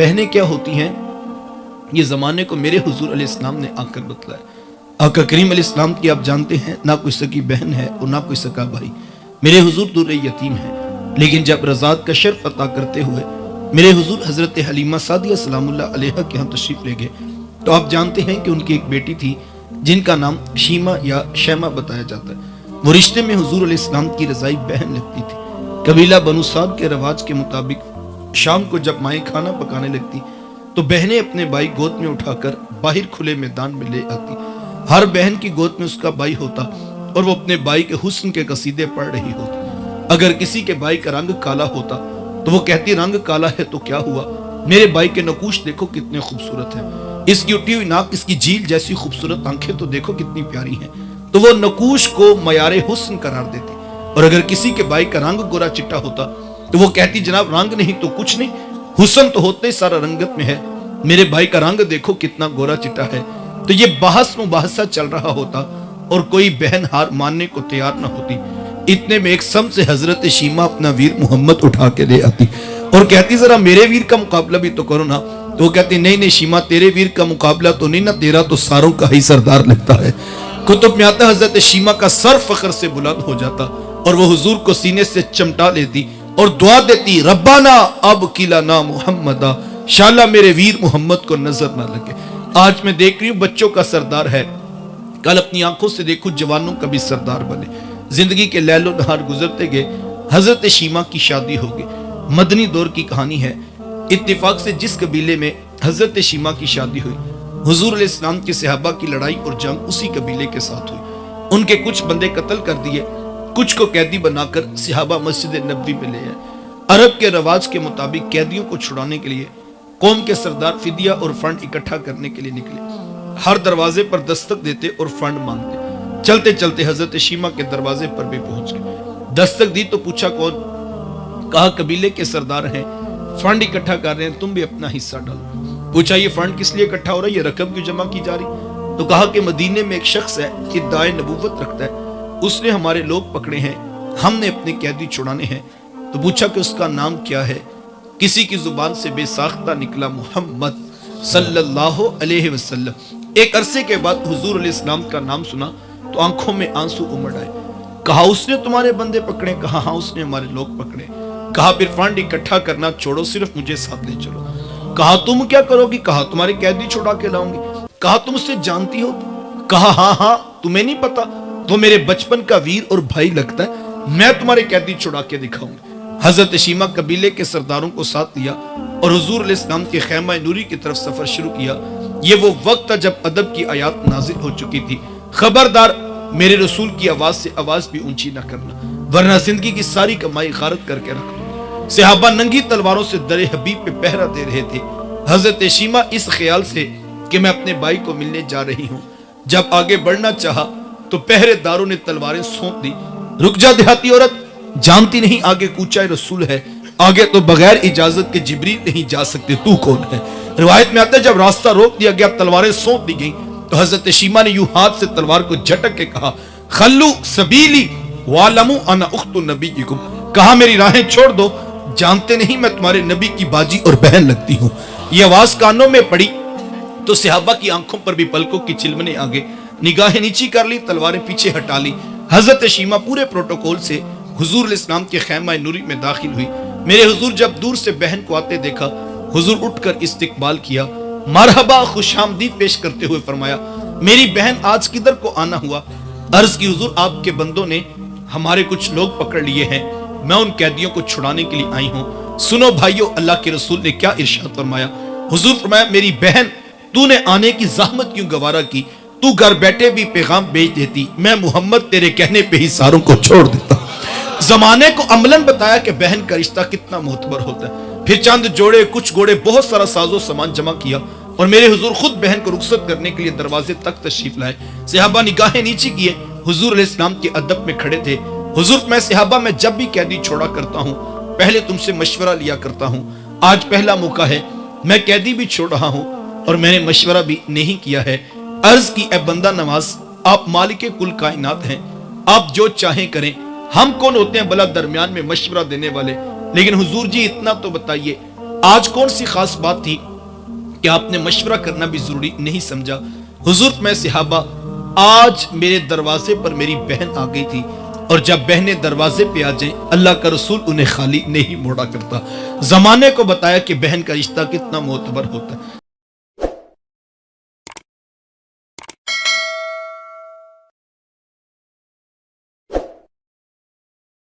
बहनें क्या होती हैं, ये ज़माने को मेरे हुजूर अलैहिस्सलाम ने आकर बतलाया। आका करीम अलैहिस्सलाम की आप जानते हैं ना कोई सगी बहन है और ना कोई सगा भाई। मेरे हुजूर दूर यतीम है, लेकिन जब रज़ात का शर्फ अता करते हुए मेरे हुजूर हज़रत हलीमा सादिया सलामुल्लाह अलैहा के यहाँ तशरीफ़ ले गए, तो आप जानते हैं कि उनकी एक बेटी थी जिनका नाम शीमा या शैमा बताया जाता है। वो रिश्ते में हुजूर अलैहिस्सलाम की रज़ाई बहन लगती थी। कबीला बनु साद के रवाज के मुताबिक शाम को जब माएँ खाना पकाने लगती तो बहनें अपने भाई गोद में उठाकर बाहर खुले मैदान में ले आती। हर बहन की गोद में उसका भाई होता और वो अपने भाई के हुस्न के कसीदे पढ़ रही होती। अगर किसी के भाई का रंग काला होता तो वो कहती रंग काला है तो क्या हुआ, मेरे भाई के नकूश देखो कितने खूबसूरत है, इसकी उठी हुई नाक, इसकी झील जैसी खूबसूरत आंखें तो देखो कितनी प्यारी हैं। तो वो नकूश को मयारे हुस्न करार देती। और अगर किसी के भाई का रंग गोरा चिट्टा होता तो वो कहती जनाब रंग नहीं तो कुछ नहीं, हुस्न तो होते ही सारा रंगत में है, मेरे भाई का रंग देखो कितना गोरा चिट्टा है। तो ये बहस मुबाहसा चल रहा होता और कोई बहन हार मानने को तैयार न होती। इतने में एक सम से हजरत शीमा अपना वीर मोहम्मद उठा के ले आती और कहती जरा मेरे वीर का मुकाबला भी तो करो ना। तो वो कहती नहीं नहीं शीमा, तेरे वीर का मुकाबला तो नहीं ना, तेरा तो सारों का ही सरदार लगता है। कुतुब में आता हजरत शीमा का सर फख्र से बुलंद हो जाता और वो हुजूर को सीने से चमटा लेती और दुआ देती रब्बाना अब किलाना मुहम्मदा, शाला मेरे वीर मोहम्मद को नजर ना लगे। आज मैं देख रही हूँ बच्चों का सरदार है, कल अपनी आंखों से देखूं जवानों का भी सरदार बने। जिंदगी के लैलो नहार गुजरते गए, हजरत शीमा की शादी हो गई। मदनी दौर की कहानी है। इत्तेफाक से जिस कबीले में हजरत शीमा की शादी हुई, हुजूर अलैहिस्सलाम के सहाबा की लड़ाई और जंग उसी कबीले के साथ हुई। उनके कुछ बंदे कत्ल कर दिए, कुछ को कैदी बनाकर सहाबा मस्जिद नबवी में ले आए। अरब के रवाज के मुताबिक कैदियों को छुड़ाने के लिए कौम के सरदार फिदिया और फंड इकट्ठा करने के लिए निकले। हर दरवाजे पर दस्तक देते और फंड मांगते। चलते चलते हजरत शीमा के दरवाजे पर भी पहुंच गए। दस्तक दी तो पूछा कौन, कहा कबीले के सरदार हैं, फंड इकट्ठा कर रहे हैं, तुम भी अपना हिस्सा डालो। पूछा ये फंड किस लिए इकट्ठा हो रहा है, ये रकम क्यों जमा की जा रही। तो कहा कि मदीने में एक शख्स है इद्दाए नबूवत रखता है, उसने हमारे लोग पकड़े हैं, हमने अपने कैदी छुड़ाने हैं। तो पूछा कि उसका नाम क्या है। किसी की जुबान से बेसाख्ता निकला मोहम्मद सल्लल्लाहु अलैहि वसल्लम। एक अरसे के बाद हुजूर अलैहिस्सलाम का नाम सुना तो आंखों में आंसू उमड़ आए। कहा उसने तुम्हारे बंदे पकड़े, कहा हाँ उसने हमारे लोग पकड़े। कहा फिर फंड इकट्ठा करना छोड़ो, सिर्फ मुझे साथ ले चलो। कहा तुम क्या करोगी, कहा तुम्हारे कैदी छुड़ा के लाऊंगी। कहा तुम उससे जानती हो, कहा हाँ हाँ, तुम्हें नहीं पता, तो मेरे बचपन का वीर और भाई लगता है, मैं तुम्हारे कैदी छुड़ा के दिखाऊंगी। हजरत शीमा कबीले के सरदारों को साथ लिया और हुजूर अलैहिस्सलाम के खैमा नूरी की तरफ सफर शुरू किया। ये वो वक्त था जब अदब की आयत नाजिल हो चुकी थी, खबरदार मेरे रसूल की आवाज से आवाज भी ऊंची ना करना, वरना जिंदगी की सारी कमाई गारत करके रख दो। सहाबा नंगी तलवारों से दरे हबीब पे पहरा दे रहे थे। हजरत शीमा इस ख्याल से कि मैं अपने भाई को मिलने जा रही हूँ, जब आगे बढ़ना चाहा तो पहरेदारों ने तलवारें सौंप दी। रुक जा देहाती औरत, जानती नहीं आगे कूचा रसूल है, आगे तो बगैर इजाजत के जिब्रील नहीं जा सकते, तू कौन है। रिवायत में आता है जब रास्ता रोक दिया गया, तलवारें सौंप दी गई, तो हजरत शीमा ने यूं हाथ से तलवार को झटक के कहा खल्लू सबीली वालमू अना उख्तु नबीकुम, कहा मेरी राहें छोड़ दो, जानते नहीं मैं तुम्हारे नबी की बाजी और बहन लगती हूँ। ये आवाज कानों में पड़ी तो सहाबा की आंखों पर भी पलकों की चिलमने आ गए, निगाहें नीची कर ली, तलवारें पीछे हटा ली। हजरत शीमा पूरे प्रोटोकॉल से हुजूर अलैहिस्सलाम के खैमा नूरी में दाखिल हुई। मेरे हुजूर जब दूर से बहन को आते देखा, हुजूर उठकर इस्तिकबाल किया, मरहबा खुशामदीद पेश करते हुए फरमाया मेरी बहन आज किधर को आना हुआ। अर्ज की हुजूर आपके बंदों ने हमारे कुछ लोग पकड़ लिए हैं, मैं उन कैदियों को छुड़ाने के लिए आई हूँ। सुनो भाइयों, अल्लाह के रसूल ने क्या इरशाद फरमाया। हुजूर फरमाया मेरी बहन तूने आने की जहमत क्यों गवारा की, तू घर बैठे भी पैगाम भेज देती, मैं मोहम्मद तेरे कहने पे ही सारों को छोड़ देता। जमाने को अमलन बताया कि बहन का रिश्ता कितना मोहतबर होता है। फिर चंद जोड़े, कुछ घोड़े, बहुत सारा साजो सामान जमा किया और मेरे हुजूर खुद बहन को रुखसत करने के लिए दरवाजे तक तशरीफ लाए। सहाबा निगाहें नीची किए, हुजूर अलैहिस्सलाम के अदब में खड़े थे। हुजूर मैं सहाबा मैं जब भी कैदी छोड़ा करता हूँ पहले तुमसे मशवरा लिया करता हूँ, आज पहला मौका है, मैं कैदी भी छोड़ रहा हूँ और मैंने मशवरा भी नहीं किया है। अर्ज की ए बंदा नवाज, आप मालिक कुल कायनात हैं, आप जो चाहें करें, हम कौन होते हैं भला दरमियान में मशवरा देने वाले। लेकिन हुजूर जी इतना तो बताइए آج کون سی خاص بات تھی کہ آپ نے مشورہ کرنا بھی ضروری نہیں سمجھا؟ حضور میں صحابہ، آج میرے دروازے پر میری بہن آ گئی تھی، اور جب بہنیں دروازے پہ آ جائیں اللہ کا رسول انہیں خالی نہیں موڑا کرتا۔ زمانے کو بتایا کہ بہن کا رشتہ کتنا معتبر ہوتا ہے۔